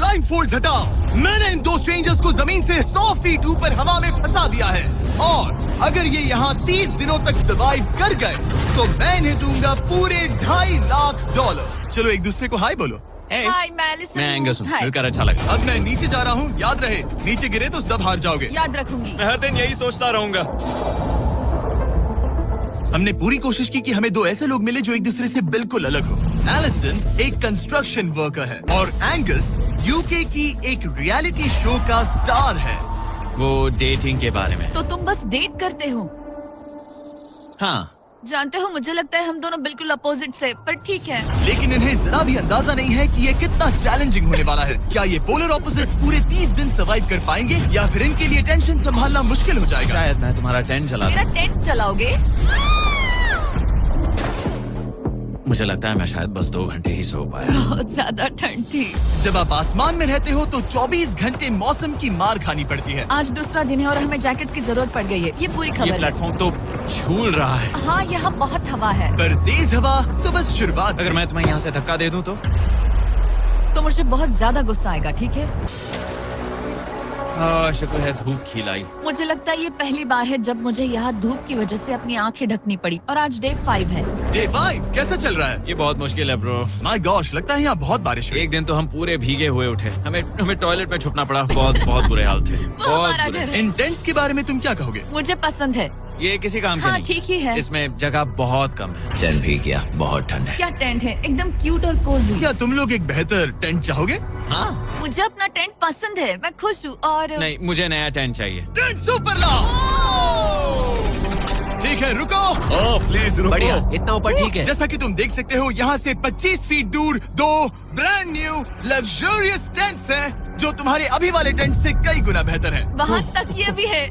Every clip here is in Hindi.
ब्लाइंड फोल्ड हटाओ। मैंने इन दो स्ट्रेंजर्स को जमीन से 100 फीट ऊपर हवा में फंसा दिया है और अगर ये यहाँ 30 दिनों तक सर्वाइव कर गए तो मैं इन्हें दूंगा पूरे $2.5 लाख। चलो एक दूसरे को हाय बोलो। हाय मैं एलिसन मैं एंगस हूँ, हाय। मिलकर अच्छा लगा। अब मैं नीचे जा रहा हूँ, याद रहे नीचे गिरे तो सब हार जाओगे। याद रखूंगी। मैं हर दिन यही सोचता रहूंगा। हमने पूरी कोशिश की कि हमें दो ऐसे लोग मिले जो एक दूसरे से बिल्कुल अलग हो। एलिसन एक कंस्ट्रक्शन वर्कर है और एंगस यूके की एक रियलिटी शो का स्टार है। वो डेटिंग के बारे में। तो तुम बस डेट करते हो? हाँ, जानते हो मुझे लगता है हम दोनों बिल्कुल अपोजिट से, पर ठीक है। लेकिन इन्हें जरा भी अंदाजा नहीं है कि ये कितना चैलेंजिंग होने वाला है। क्या ये पोलर ऑपोजिट्स पूरे 30 दिन सर्वाइव कर पाएंगे या फिर इनके लिए टेंशन संभालना मुश्किल हो जाएगा? शायद मैं तुम्हारा टेंट चला मेरा दूं। टेंट चलाओगे? मुझे लगता है मैं शायद बस 2 घंटे ही सो पाया। बहुत ज्यादा ठंड थी। जब आप आसमान में रहते हो तो 24 घंटे मौसम की मार खानी पड़ती है। आज दूसरा दिन है और हमें जैकेट की जरूरत पड़ गई है। ये पूरी ये खबर है। प्लेटफॉर्म तो झूल रहा है। हाँ यहाँ बहुत हवा है। पर तेज हवा तो बस शुरुआत। अगर मैं तुम्हें यहाँ से धक्का दे दूं तो मुझे बहुत ज्यादा गुस्सा आएगा, ठीक है? शुक्र है धूप खिलाई। मुझे लगता है ये पहली बार है जब मुझे यहाँ धूप की वजह से अपनी आंखें ढकनी पड़ी और आज डे 5 है। डे 5 कैसा चल रहा है? ये बहुत मुश्किल है ब्रो। माय गॉश, लगता है यहाँ बहुत बारिश हुई। एक दिन तो हम पूरे भीगे हुए उठे। हमें टॉयलेट में छुपना पड़ा। बहुत बुरे हाल थे। वो हमारा बुरे। घर है। इन टेंट्स के बारे में तुम क्या कहोगे? मुझे पसंद है। ये किसी काम का हाँ नहीं। ठीक ही है। इसमें जगह बहुत कम है। टेंट भी किया, बहुत ठंड है। क्या टेंट है, एकदम क्यूट और कोजी। क्या तुम लोग एक बेहतर टेंट चाहोगे? हाँ, मुझे अपना टेंट पसंद है, मैं खुश हूँ। और नहीं मुझे नया टेंट चाहिए। टेंट सुपर लाओ। ठीक है रुको। प्लीज रुको। बढ़िया, इतना ऊपर ठीक है। जैसा कि तुम देख सकते हो यहाँ से 25 फीट दूर 2 ब्रांड न्यू लग्जरियस टेंट्स हैं जो तुम्हारे अभी वाले टेंट से कई गुना बेहतर हैं। वहाँ तक ये भी है।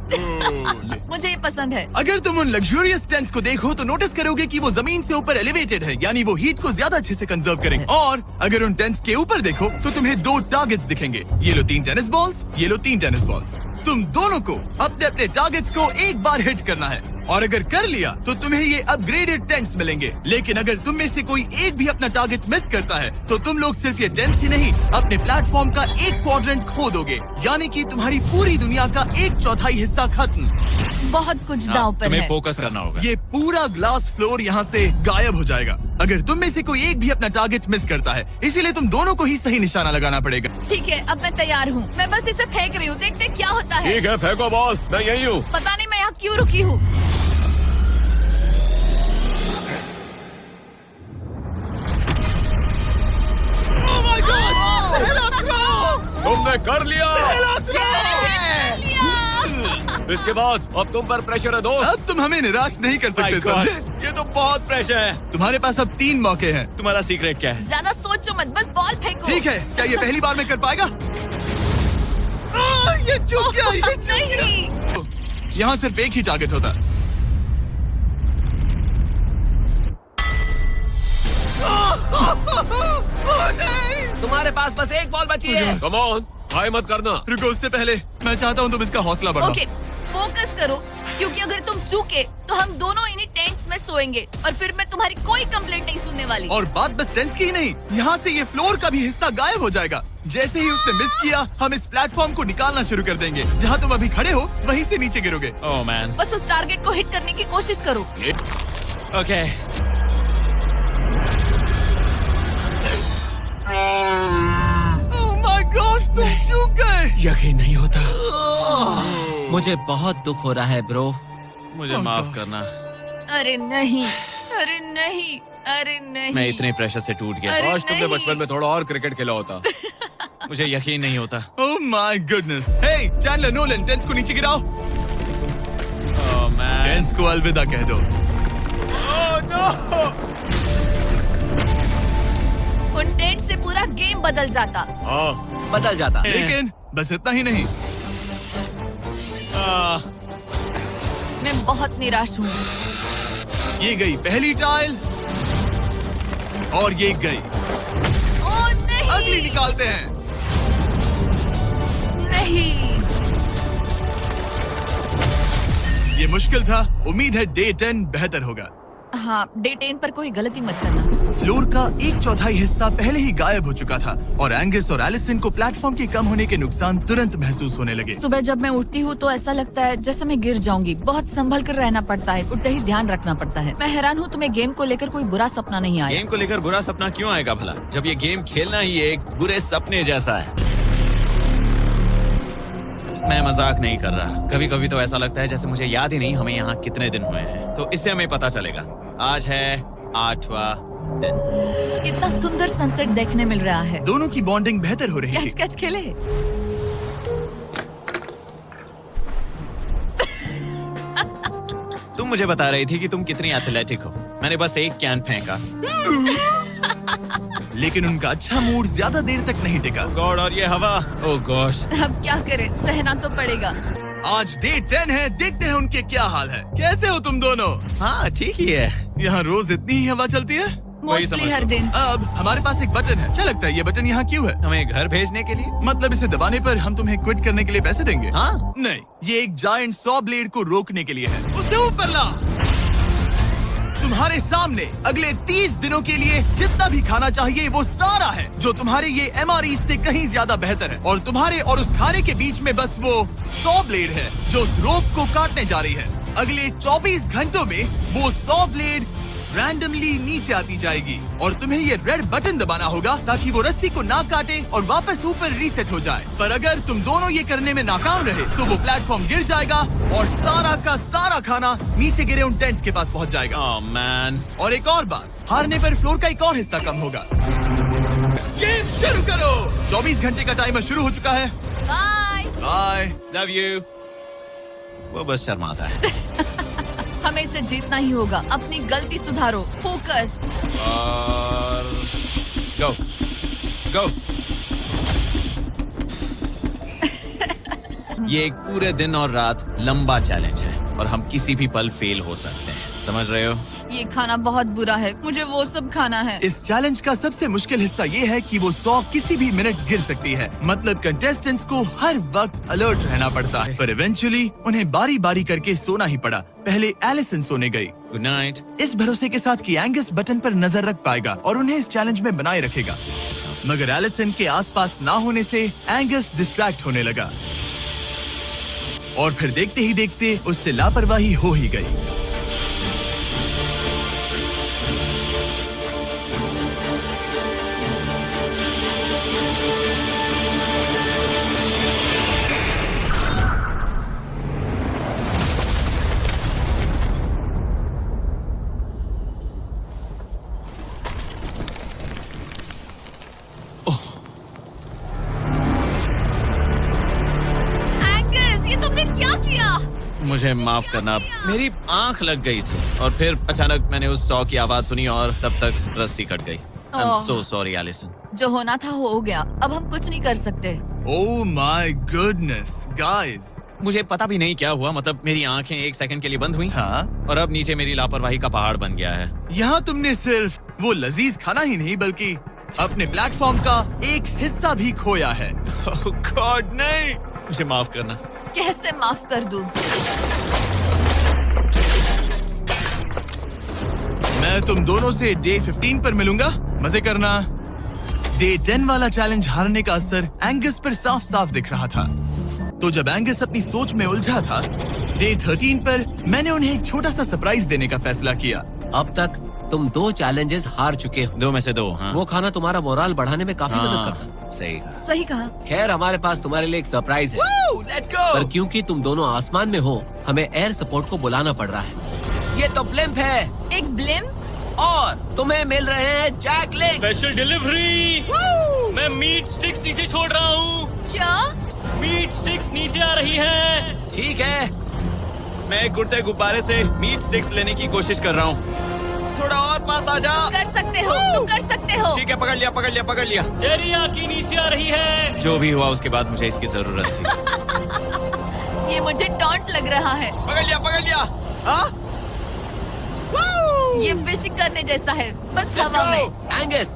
मुझे ये पसंद है। अगर तुम उन लग्जरियस टेंट्स को देखो तो नोटिस करोगे कि वो जमीन से ऊपर एलिवेटेड है, यानी वो हीट को ज्यादा अच्छे से कंजर्व करेंगे। और अगर उन टेंट्स के ऊपर देखो तो तुम्हें 2 टारगेट्स दिखेंगे। ये लो 3 टेनिस बॉल्स, ये लो 3 टेनिस बॉल्स। तुम दोनों को अपने अपने टारगेट्स को एक बार हिट करना है और अगर कर लिया तो तुम्हें ये अपग्रेडेड टेंट्स मिलेंगे। लेकिन अगर तुम में से कोई एक भी अपना टारगेट मिस करता है तो तुम लोग सिर्फ ये टेंट्स ही नहीं अपने प्लेटफॉर्म का एक क्वाड्रेंट खो दोगे, यानी कि तुम्हारी पूरी दुनिया का 1/4 हिस्सा खत्म। बहुत कुछ दांव पर तुम्हें है। फोकस करना होगा। ये पूरा ग्लास फ्लोर यहाँ से गायब हो जाएगा अगर तुम में से कोई एक भी अपना टारगेट मिस करता है। इसीलिए तुम दोनों को ही सही निशाना लगाना पड़ेगा। ठीक है, अब मैं तैयार हूँ। मैं बस इसे फेंक रही हूँ, देखते क्या होता है। ठीक है, फेंको बॉल, मैं यही हूँ। पता नहीं मैं यहाँ क्यों रुकी हूँ। तुमने कर लिया। इसके बाद अब तुम पर प्रेशर है दोस्त। अब तुम हमें निराश नहीं कर सकते, My God, समझे? ये तो बहुत प्रेशर है। तुम्हारे पास अब 3 मौके हैं। तुम्हारा सीक्रेट क्या है? ज्यादा सोचो मत, बस बॉल फेंको। ठीक है, क्या ये पहली बार में कर पाएगा? ये चूक गया, ये चूक गया। नहीं। यहाँ सिर्फ एक ही टारगेट होता है। नहीं! तुम्हारे पास बस एक बॉल बची है। कम ऑन, हाय मत करना। रुको, उससे पहले मैं चाहता हूँ तुम इसका हौसला बढ़ाओ। ओके, फोकस करो, क्योंकि अगर तुम चूके तो हम दोनों इन्हीं टेंट्स में सोएंगे और फिर मैं तुम्हारी कोई कंप्लेंट नहीं सुनने वाली। और बात बस टेंट्स की ही नहीं, यहाँ से ये फ्लोर का भी हिस्सा गायब हो जाएगा। जैसे ही उसने मिस किया हम इस प्लेटफॉर्म को निकालना शुरू कर देंगे। जहाँ तुम अभी खड़े हो वहीं से नीचे गिरोगे। Oh man. बस उस टारगेट को हिट करने की कोशिश करो। ओके। ओह माय गॉश, तुम चूक गए। यकीन नहीं होता। मुझे बहुत दुख हो रहा है ब्रो। मुझे Oh माफ God. करना। अरे नहीं, अरे नहीं, अरे नहीं। मैं इतने प्रेशर से टूट गया। अरे आज तुमने नहीं। बचपन में थोड़ा और क्रिकेट खेला होता। मुझे यकीन नहीं होता। Oh my goodness. Hey Chandler, Nolan, tents को नीचे गिराओ। Oh man. टेंट्स को अलविदा कह दो। उन टेंट से पूरा गेम बदल जाता। हाँ, बदल जाता। लेकिन बस इतना ही नहीं। मैं बहुत निराश हूँ। ये गई पहली टाइल और ये गई। ओह नहीं, अगली निकालते हैं। नहीं। ये मुश्किल था, उम्मीद है डे 10 बेहतर होगा। हाँ, डे 10 पर कोई गलती मत करना। फ्लोर का 1/4 हिस्सा पहले ही गायब हो चुका था और एंगस और एलिसन को प्लेटफॉर्म के कम होने के नुकसान तुरंत महसूस होने लगे। सुबह जब मैं उठती हूँ तो ऐसा लगता है जैसे मैं गिर जाऊंगी। बहुत संभल कर रहना पड़ता है, उठते ही ध्यान रखना पड़ता है। मैं हैरान हूँ तुम्हें गेम को लेकर कोई बुरा सपना नहीं आया। गेम को लेकर बुरा सपना क्यों आएगा भला, जब ये गेम खेलना ही एक बुरे सपने जैसा है। मैं मजाक नहीं कर रहा। कभी कभी तो ऐसा लगता है जैसे मुझे याद ही नहीं हमें यहाँ कितने दिन हुए हैं। तो इससे हमें पता चलेगा। आज है 8वां दिन। कितना सुंदर सनसेट देखने मिल रहा है। दोनों की बॉन्डिंग बेहतर हो रही कैच थी। कैच खेले। तुम मुझे बता रही थी कि तुम कितनी एथलेटिक हो। मैंने बस एक कैन फेंका। लेकिन उनका अच्छा मूड ज्यादा देर तक नहीं टिका। गॉड, और ये हवा, ओह गॉश। अब क्या करें, सहना तो पड़ेगा। आज डे 10 है, देखते हैं उनके क्या हाल है। कैसे हो तुम दोनों? हाँ ठीक ही है। यहाँ रोज इतनी ही हवा चलती है? वही मोस्टली समझ हर लो। दिन। अब हमारे पास एक बटन है। क्या लगता है ये बटन यहाँ क्यों है? हमें घर भेजने के लिए। मतलब इसे दबाने पर हम तुम्हें क्विट करने के लिए पैसे देंगे? हाँ। नहीं, ये एक जायंट सॉ ब्लेड को रोकने के लिए है। उसे ऊपर ला। तुम्हारे सामने अगले 30 दिनों के लिए जितना भी खाना चाहिए वो सारा है, जो तुम्हारे ये MRE से कहीं ज्यादा बेहतर है। और तुम्हारे और उस खाने के बीच में बस वो सॉ ब्लेड है जो उस रोप को काटने जा रही है। अगले 24 घंटों में वो सॉ ब्लेड रैंडमली नीचे आती जाएगी और तुम्हें ये रेड बटन दबाना होगा ताकि वो रस्सी को ना काटे और वापस ऊपर रीसेट हो जाए। पर अगर तुम दोनों ये करने में नाकाम रहे तो वो प्लेटफॉर्म गिर जाएगा और सारा का सारा खाना नीचे गिरे उन टेंट्स के पास पहुंच जाएगा। Oh man. और एक और बात, हारने पर फ्लोर का एक और हिस्सा कम होगा। गेम शुरू करो। 24 घंटे का टाइमर शुरू हो चुका है। बाय। बाय। Love you. वो बस शर्माता है। हमें इसे जीतना ही होगा। अपनी गलती सुधारो। फोकस। और गो गो। ये एक पूरे दिन और रात लंबा चैलेंज है और हम किसी भी पल फेल हो सकते हैं, समझ रहे हो? ये खाना बहुत बुरा है, मुझे वो सब खाना है। इस चैलेंज का सबसे मुश्किल हिस्सा ये है कि वो 100 किसी भी मिनट गिर सकती है। मतलब कंटेस्टेंट्स को हर वक्त अलर्ट रहना पड़ता है। पर इवेंचुअली उन्हें बारी बारी करके सोना ही पड़ा। पहले एलिसन सोने गई, गुड नाइट। इस भरोसे के साथ कि एंगस बटन पर नजर रख पाएगा और उन्हें इस चैलेंज में बनाए रखेगा। मगर एलिसन के आसपास ना होने से एंगस डिस्ट्रैक्ट होने लगा और फिर देखते ही देखते उससे लापरवाही हो ही गई। एंगस, ये तुमने क्या किया? मुझे माफ करना, मेरी आंख लग गई थी और फिर अचानक मैंने उस 100 की आवाज सुनी और तब तक रस्सी कट गई। I am oh. So sorry Allison. जो होना था हो गया, अब हम कुछ नहीं कर सकते। ओह माय गुडनेस गाइस। मुझे पता भी नहीं क्या हुआ, मतलब मेरी आंखें 1 सेकंड के लिए बंद हुई हाँ, और अब नीचे मेरी लापरवाही का पहाड़ बन गया है। यहाँ तुमने सिर्फ वो लजीज खाना ही नहीं बल्कि अपने प्लेटफॉर्म का एक हिस्सा भी खोया है। ओह गॉड, नहीं। मुझे माफ करना। कैसे माफ कर दूं? मैं तुम दोनों से डे 15 पर मिलूंगा। मजे करना। डे 10 वाला चैलेंज हारने का असर एंगस पर साफ साफ दिख रहा था। तो जब एंगस अपनी सोच में उलझा था, डे 13 पर मैंने उन्हें एक छोटा सा सरप्राइज देने का फैसला किया। अब तक तुम 2 चैलेंजेस हार चुके हो। 2 में से 2। हाँ, वो खाना तुम्हारा मोराल बढ़ाने में काफी मदद करता है। हाँ, सही कहा। सही कहा। खैर, हमारे पास तुम्हारे लिए एक सरप्राइज है। Let's go. पर क्योंकि तुम दोनों आसमान में हो, हमें एयर सपोर्ट को बुलाना पड़ रहा है। ये तो ब्लिम्प है एक ब्लिम? और तुम्हें मिल रहे हैं जैक लिंक। Special delivery. मैं मीट स्टिक्स नीचे छोड़ रहा हूँ। क्या? मीट स्टिक्स नीचे आ रही हैं। ठीक है, मैं एक उड़ते गुब्बारे से मीट स्टिक्स लेने की कोशिश कर रहा हूँ। थोड़ा और पास आ जा। कर सकते हो, तुम कर सकते हो। ठीक है, पकड़ लिया पकड़ लिया पकड़ लिया। टेरियाकी नीचे आ रही है। जो भी हुआ उसके बाद मुझे इसकी जरूरत थी। ये मुझे टॉन्ट लग रहा है। पकड़ लिया पकड़ लिया। हाँ? ये फिशिंग करने जैसा है, बस हवा में। एंगस,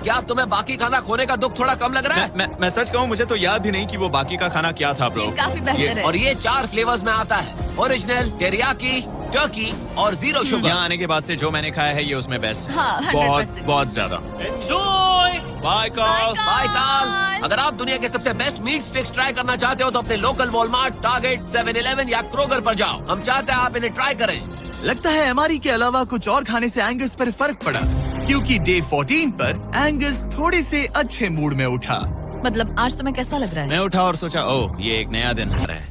क्या अब तुम्हें बाकी खाना खोने का दुख थोड़ा कम लग रहा है? मैं सच कहूँ, मुझे तो याद भी नहीं कि वो बाकी का खाना क्या था ब्रो। ये काफी बेहतर है। और ये 4 फ्लेवर्स में आता है। ओरिजिनल, टेरियाकी, टर्की और 0 शुगर। यहाँ आने के बाद से जो मैंने खाया है ये उसमें बेस्ट। हाँ, 100%। बहुत ज्यादा। एंजॉय। Bye call. बाय काल। अगर आप दुनिया के सबसे बेस्ट मीट स्टिक्स ट्राई करना चाहते हो तो अपने लोकल वॉलमार्ट, टारगेट, 7-Eleven या क्रोगर पर जाओ। हम चाहते हैं आप इन्हें ट्राई करें। लगता है एमआरई के अलावा कुछ और खाने से एंगस पर फर्क पड़ा, क्योंकि डे 14 पर एंगस थोड़े से अच्छे मूड में उठा। मतलब आज तुम्हें कैसा लग रहा है? मैं उठा और सोचा, ओह ये एक नया दिन आ रहा है।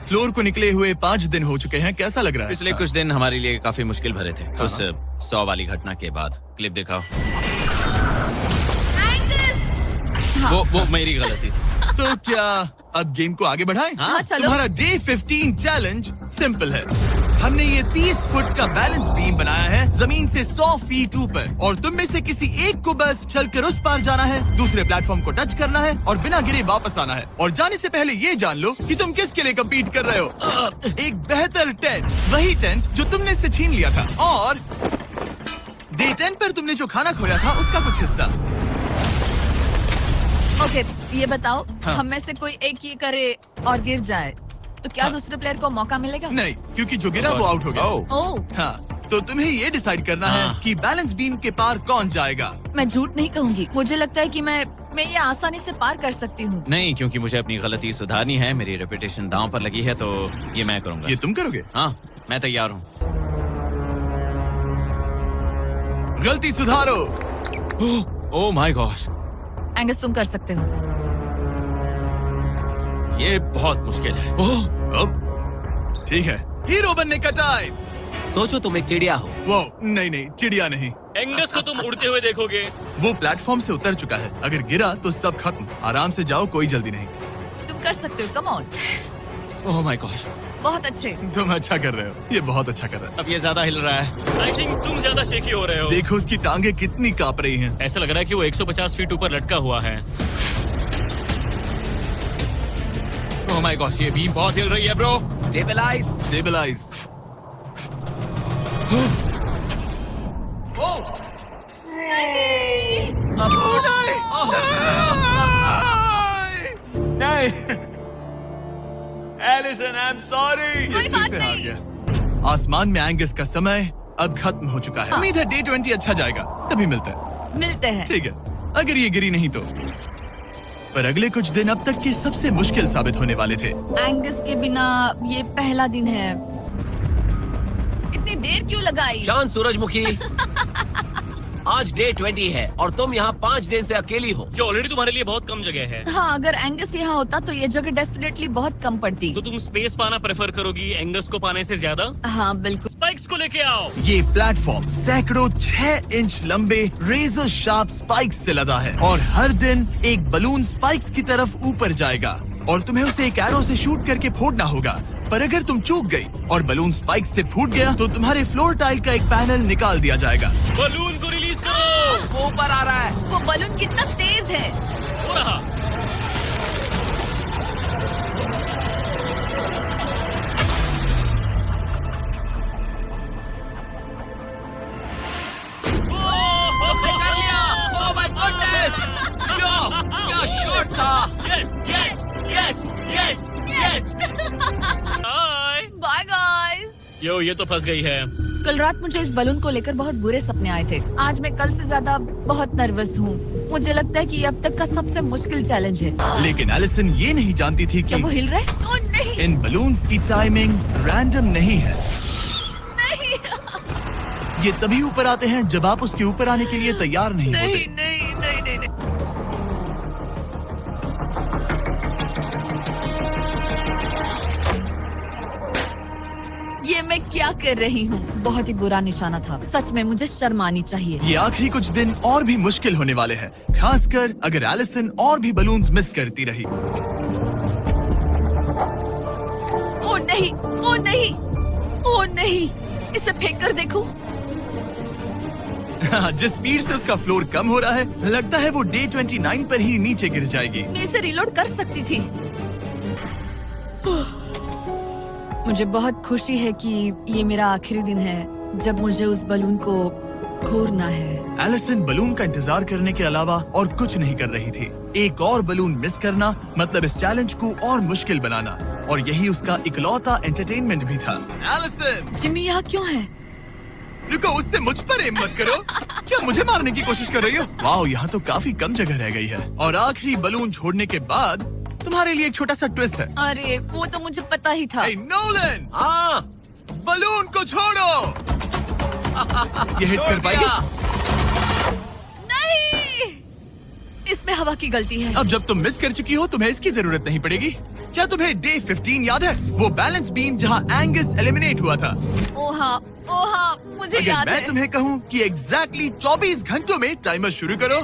फ्लोर को निकले हुए 5 दिन हो चुके हैं, कैसा लग रहा है? पिछले कुछ दिन हमारे लिए काफी मुश्किल भरे थे। उस 100 वाली घटना के बाद। क्लिप दिखाओ। वो मेरी गलती थी। तो क्या अब गेम को आगे बढ़ाएं? हाँ, चलो। तुम्हारा डे 15 चैलेंज सिंपल है। हमने ये 30 फुट का बैलेंस बीम बनाया है जमीन से 100 फीट ऊपर, और तुम में से किसी एक को बस चलकर उस पार जाना है, दूसरे प्लेटफॉर्म को टच करना है और बिना गिरे वापस आना है। और जाने से पहले ये जान लो कि तुम किसके लिए कम्पीट कर रहे हो। एक बेहतर टेंट, वही टेंट जो तुमने से छीन लिया था, और डे 10 पर तुमने जो खाना खोया था उसका कुछ हिस्सा। ओके, ये बताओ, हाँ। हम में से कोई एक ये करे और गिर जाए तो क्या हाँ। दूसरे प्लेयर को मौका मिलेगा? नहीं, क्योंकि जो गिरा वो आउट हो गया। ओह, हाँ, तो तुम्हें ये डिसाइड करना है हाँ। कि बैलेंस बीम के पार कौन जाएगा। मैं झूठ नहीं कहूंगी, मुझे लगता है कि मैं ये आसानी से पार कर सकती हूँ। नहीं, क्योंकि मुझे अपनी गलती सुधारनी है। मेरी रेपुटेशन दांव पर लगी है, तो ये मैं करूंगा। ये तुम करोगे? हाँ, मैं तैयार हूँ। गलती सुधारो। ओह माय गॉश, एंगस तुम कर सकते हो। ये बहुत मुश्किल है। अब ठीक है, हीरो बनने का टाइम। सोचो तुम एक चिड़िया हो। वो नहीं, चिड़िया नहीं। एंगस को तुम उड़ते हुए देखोगे। वो प्लेटफॉर्म से उतर चुका है, अगर गिरा तो सब खत्म। आराम से जाओ, कोई जल्दी नहीं। तुम कर सकते हो, come on. Oh my gosh, बहुत अच्छे। तुम अच्छा कर रहे हो, ये बहुत अच्छा कर रहा है। अब ये ज्यादा हिल रहा है। आई थिंक तुम ज्यादा शेकी हो रहे हो। देखो उसकी टांगे कितनी कांप रही हैं। ऐसा लग रहा है कि वो 150 फीट ऊपर लटका हुआ है। ओह माय गॉश, ये बीम बहुत हिल रही है ब्रो। स्टेबलाइज। स्टेबलाइज। नहीं, एलिसन, आई एम सॉरी। कोई बात हार नहीं। गया। आसमान में एंगस का समय अब खत्म हो चुका है। हाँ। उम्मीद है डे 20 अच्छा जाएगा, तभी मिलते हैं। मिलते हैं। ठीक है, अगर ये गिरी नहीं तो। पर अगले कुछ दिन अब तक के सबसे मुश्किल साबित होने वाले थे। एंगस के बिना ये पहला दिन है। इतनी देर क्यों लगाई? शांत सूरजमुखी। आज डे 20 है और तुम यहाँ 5 दिन से अकेली हो। ये ऑलरेडी तुम्हारे लिए बहुत कम जगह है। हाँ, अगर एंगस यहाँ होता तो ये जगह डेफिनेटली बहुत कम पड़ती। तो तुम स्पेस पाना प्रेफर करोगी एंगस को पाने से ज्यादा? हाँ, बिल्कुल। स्पाइक्स को लेके आओ। ये प्लेटफॉर्म सैकड़ों 6 इंच लंबे रेजर शार्प स्पाइक्स से लदा है, और हर दिन एक बलून स्पाइक्स की तरफ ऊपर जाएगा और तुम्हें उसे एक एरो से शूट करके फोड़ना होगा। पर अगर तुम चूक गई और बलून स्पाइक्स से फूट गया तो तुम्हारे फ्लोर टाइल का एक पैनल निकाल दिया जाएगा। बलून को रिलीज करो। वो ऊपर आ रहा है। वो बलून कितना तेज है। हो रहा। कर लिया। Oh my goodness. क्या शॉट था। Yes yes yes yes yes. Hi. Bye guys. Yo, ये तो फंस गई है। कल रात मुझे इस बलून को लेकर बहुत बुरे सपने आए थे। आज मैं कल से ज्यादा बहुत नर्वस हूँ। मुझे लगता है कि ये अब तक का सबसे मुश्किल चैलेंज है। लेकिन एलिसन ये नहीं जानती थी क्या वो कि हिल रहे? ओह नहीं, इन बलून्स की टाइमिंग रैंडम नहीं है। नहीं, ये तभी ऊपर आते हैं जब आप उसके ऊपर आने के लिए तैयार नहीं नहीं, होते। नहीं, नहीं, नहीं, नहीं। ये मैं क्या कर रही हूँ? बहुत ही बुरा निशाना था। सच में मुझे शर्म आनी चाहिए। ये आखिरी कुछ दिन और भी मुश्किल होने वाले हैं, खासकर अगर एलिसन और भी बलून्स मिस करती रही। ओह नहीं, ओह नहीं, ओह नहीं, इसे फेंक कर देखो। जिस स्पीड से उसका फ्लोर कम हो रहा है, लगता है वो डे 29 पर ही नीचे गिर जाएगी। मैं इसे रिलोड कर सकती थी। मुझे बहुत खुशी है कि ये मेरा आखिरी दिन है जब मुझे उस बलून को घूरना है। एलिसन बलून का इंतजार करने के अलावा और कुछ नहीं कर रही थी। एक और बलून मिस करना मतलब इस चैलेंज को और मुश्किल बनाना, और यही उसका इकलौता एंटरटेनमेंट भी था। एलिसन, जिमी यहाँ क्यों है? रुको, उससे मुझ पर एम मत करो। क्या मुझे मारने की कोशिश कर रही हो? वाह, यहाँ तो काफी कम जगह रह गई है। और आखिरी बलून छोड़ने के बाद तुम्हारे लिए एक छोटा सा ट्विस्ट है। अरे वो तो मुझे पता ही था। Hey, नोलन, हाँ बलून को छोड़ो। ये हिट कर पाएगी? नहीं, इसमें हवा की गलती है। अब जब तुम मिस कर चुकी हो तुम्हें इसकी जरूरत नहीं पड़ेगी। क्या तुम्हें डे 15 याद है? वो बैलेंस बीम जहाँ एंगस एलिमिनेट हुआ था। ओ हाँ, मुझे अगर याद मैं है। तुम्हें कहूँ कि एग्जैक्टली 24 घंटों में टाइमर शुरू करो,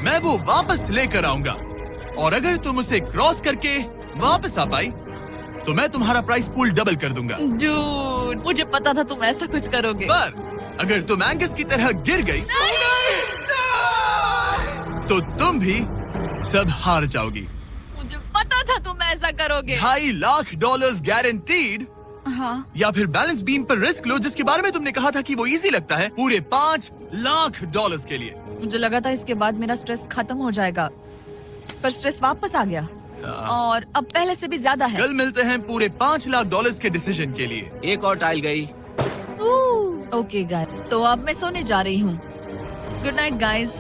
मैं वो वापस लेकर आऊंगा। और अगर तुम उसे क्रॉस करके वापस आ पाई तो मैं तुम्हारा प्राइस पूल डबल कर दूंगा। डूड, मुझे पता था तुम ऐसा कुछ करोगे। पर अगर तुम एंगस की तरह गिर गई तो तुम भी सब हार जाओगी। मुझे पता था तुम ऐसा करोगे। $2.5 लाख गारंटीड, हाँ, या फिर बैलेंस बीम पर रिस्क लो जिसके बारे में तुमने कहा था कि वो इजी लगता है, पूरे $5 लाख के लिए। मुझे लगा था इसके बाद मेरा स्ट्रेस खत्म हो जाएगा, पर स्ट्रेस वापस आ गया और अब पहले से भी ज्यादा है। कल मिलते हैं पूरे $5 लाख के डिसीजन के लिए। एक और टाइल गई। ओके गाइस, तो अब मैं सोने जा रही हूँ। Good night guys.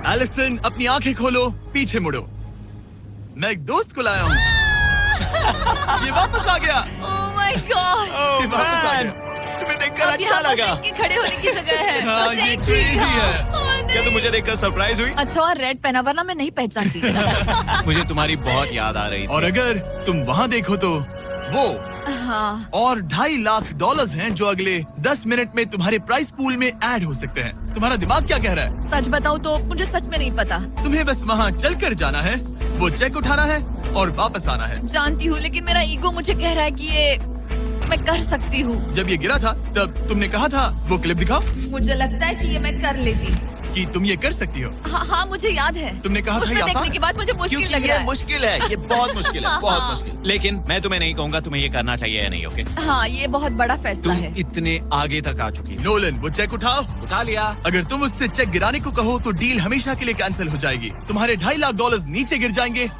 एलिसन, अपनी आंखें खोलो, पीछे मुड़ो। मैं एक दोस्त को लाया हूँ। ये वापस आ गया। ओह माय गॉड, ये वापस आ गया। तुम्हें देखकर अब अच्छा यहाँ बस लगा। इनके खड़े होने की जगह है। हाँ, बस ये एक ही crazy था। है। ओह, क्या नहीं। तुम मुझे देखकर सरप्राइज हुई? अच्छा, और रेड पहना वरना मैं नहीं पहचानती। मुझे तुम्हारी बहुत याद आ रही थी। और अगर तुम वहाँ देखो तो वो हाँ, और $2.5 लाख हैं जो अगले 10 मिनट में तुम्हारे प्राइस पूल में ऐड हो सकते हैं। तुम्हारा दिमाग क्या कह रहा है? सच बताऊँ तो मुझे सच में नहीं पता। तुम्हें बस वहाँ चलकर जाना है, वो चेक उठाना है और वापस आना है। जानती हूँ, लेकिन मेरा ईगो मुझे कह रहा है कि ये मैं कर सकती हूँ। जब ये गिरा था तब तुमने कहा था वो क्लिप दिखाओ मुझे लगता है कि ये मैं कर लेती। कि तुम ये कर सकती हो। हाँ, मुझे याद है। तुमने कहा था उसे ये आसान देखने के बाद मुझे मुश्किल क्योंकि लग ये रहा है। मुश्किल है, ये बहुत मुश्किल है, हाँ, बहुत हाँ। मुश्किल। लेकिन मैं तुम्हें नहीं कहूंगा तुम्हें ये करना चाहिए या नहीं, ओके? हाँ, ये बहुत बड़ा फैसला तुम है। इतने आगे तक आ चुकी हो। नोलन, वो चेक उठाओ। उठा लिया। अगर तुम उससे चेक गिराने को कहो तो डील हमेशा के लिए कैंसिल हो जाएगी। तुम्हारे $2.5 लाख नीचे गिर जाएंगे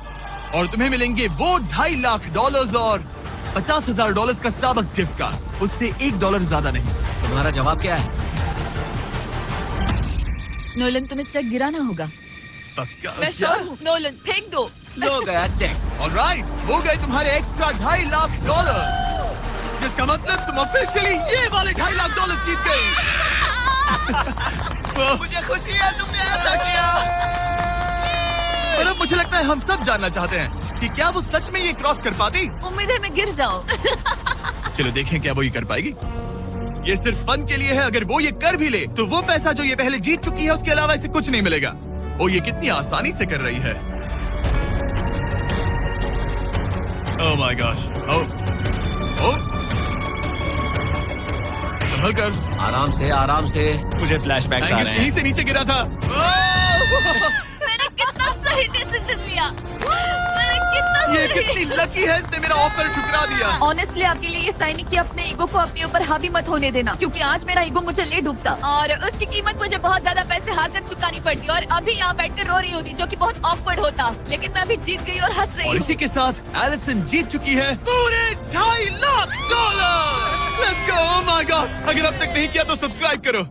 और तुम्हें मिलेंगे वो $2.5 लाख और $50,000 का स्टारबक्स गिफ्ट कार्ड। उससे $1 ज्यादा नहीं। तुम्हारा जवाब क्या है? नोलन, तुम्हें चेक गिराना होगा। पक्का? मैं श्योर हूँ। नोलन, फेंक दो। लो गया चेक। ऑलराइट, हो गए तुम्हारे एक्स्ट्रा $2.5 लाख, जिसका मतलब तुम ऑफिशियली ये वाले $2.5 लाख जीत गई। मुझे खुशी है तुमने ऐसा किया। पर अब मुझे लगता है हम सब जानना चाहते हैं कि क्या वो सच में ये क्रॉस कर पाती। उम्मीद है मैं गिर जाऊँ। चलो देखें क्या वो ये कर पाएगी। ये सिर्फ फन के लिए है। अगर वो ये कर भी ले तो वो पैसा जो ये पहले जीत चुकी है उसके अलावा इसे कुछ नहीं मिलेगा। वो ये कितनी आसानी से कर रही है। Oh my gosh. ओह, संभल कर। आराम से, आराम से। मुझे फ्लैशबैक्स आ एंगस रहे यहीं हैं। से नीचे गिरा था। ओह! मैंने कितना सही डिसीजन लिया। मैंने कितना ये सही। कितनी लकी है, इसने मेरा ऑफर ठुकरा दिया। ऑनेस्टली आपके लिए ये साइन कि अपने ईगो को अपने ऊपर हावी मत होने देना, क्योंकि आज मेरा ईगो मुझे ले डूबता और उसकी कीमत मुझे बहुत ज्यादा पैसे हार कर चुकानी पड़ती और अभी यहाँ बैठकर रो रही होती, जो कि बहुत ऑकवर्ड होता। लेकिन मैं अभी जीत गई और हंस रही और हूँ। इसी के साथ एलिसन जीत चुकी है पूरे $2.5 lakh. Let's go. Oh my God, अगर अब तक नहीं किया तो सब्सक्राइब करो।